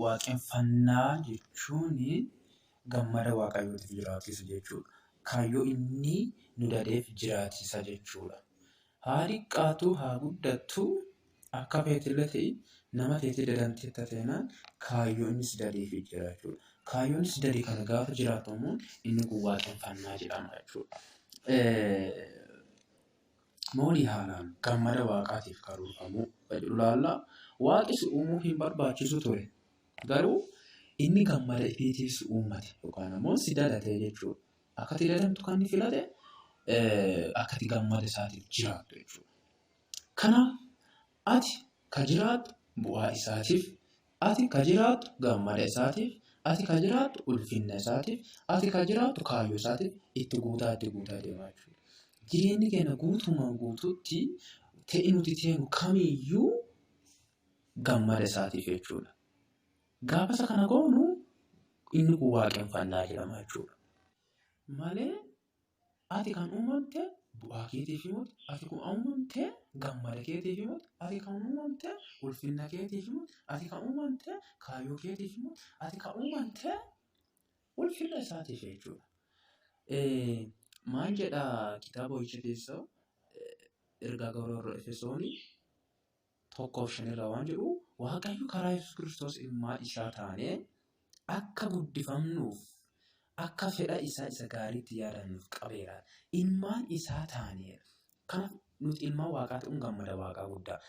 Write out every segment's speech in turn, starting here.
Waaqeffannaa jechuun gammada waaqayyootiif jiraachisa jechuudha. Kaayyoo inni nu dadeef jiraachisa jechuudha. Haa xiqqaatu haa guddattu akka feetillee ta'e nama feetee dadamtee tateenaan kaayyoo innis dadeef jira jechuudha. Kaayyoon innis dadee kana gaafa jiraatu immoo inni kun waaqeffannaa jedhama jechuudha. Moolii haalaan gammada waaqaatiif karoorfamuu jedhu ilaalla. Waaqi si uumuu hin barbaachisu ture. Garuu inni gammada ifiitiif si uummate yookaan immoo si dadate jechuudha. Akka ati dadamtu kan inni filate akka ati gammada isaatiif jiraattu jechuudha. Kanaaf ati ka jiraattu bu'aa isaatiif, ati ka jiraattu gammada isaatiif, ati ka jiraattu ulfinna isaatiif, ati ka jiraattu kaayyoo isaatiif itti guutaa deemaa jechuudha. Jireenyi keenya guutumaan guutuutti ta'e nuti teenu kamiyyuu gammada isaatiif jechuudha. Gaafa isa kana goonu inni kun waaqeffannaa jedhama jechuudha. Malee ati kan uumamte bu'aa keetiif himuuti, ati kan uumamte gammada keetiif himuuti, ati kan uumamte ulfinna keetiif himuuti, ati kan uumamte kaayyoo keetiif himuuti, ati kan uumamte ulfinna isaatiif jechuudha. Maal jedhaa kitaaba ho'icha keessaa ergaa gara warra Efesoonii 1:5 waan jedhu Waaqayyo karaa Yesuus Kiristoos ilmaa isaa taanee akka guddifamnuuf akka fedha isaa isa gaariitti yaadannuuf qabeera. Ilmaan isaa taaneera. Kanaaf nuti ilmaan waaqaa ta'uun gammada waaqaa guddaa.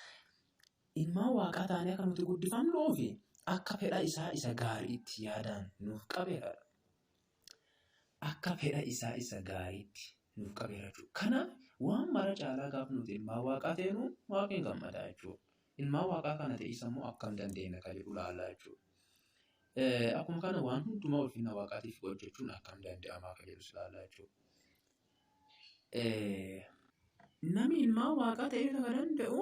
Ilmaan waaqaa taanee akka nuti guddifamnuuf akka fedha isaa isa gaariitti yaadannuuf qabeera. Akka fedha isaa isa gaariitti nuuf qabeera jechuudha. Kanaaf waan mara caalaa gaafa nuti ilmaan waaqaa ta'enu waaqni gammadaa jechuudha. Ilmaan waaqaa kana ta'is immoo akkam dandeenya kan jedhu ilaallaa jechuudha. Akkuma kana waan hundumaa ulfina waaqaatiif hojjechuun akkam danda'amaa kan jedhu ilaallaa jechuudha. Namni ilmaan waaqaa ta'uu kan danda'u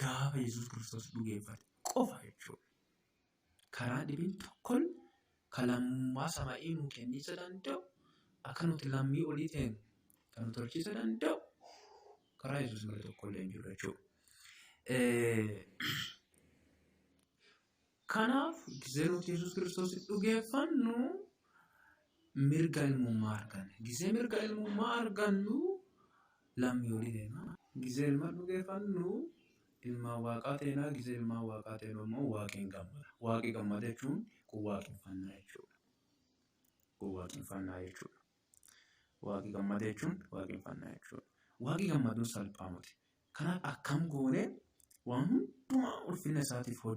gaafa Yesuus Kiristoos dhugeeffate qofa jechuudha. Karaa dhibiin tokkoon kan lammummaa samaa'ii nuu kenniisa danda'u akka nuti lammii olii ta'en kan nu tolchiisa danda'u karaa Yesuus malee tokkollee hin jiru jechuudha. Kanaaf gisee nuti Yesuus Kiristoos dhugeeffannu mirga ilmummaa arganna. Gisee mirga ilmummaa argannu lammii olii deema. Gisee ilma dhugeeffannu ilmaan waaqaa ta'enaa, gisee ilmaan waaqaa ta'enu immoo waaqni gammada. Waaqni gammada jechuun kun waaqeffannaa jechuudha. Kun waaqeffannaa jechuudha. Waaqni gammada jechuun waaqeffannaa jechuudha. Waaqni gammaduun salphaa miti. Kanaaf akkam goonee waan hundumaa ulfina isaatiif hojjetu.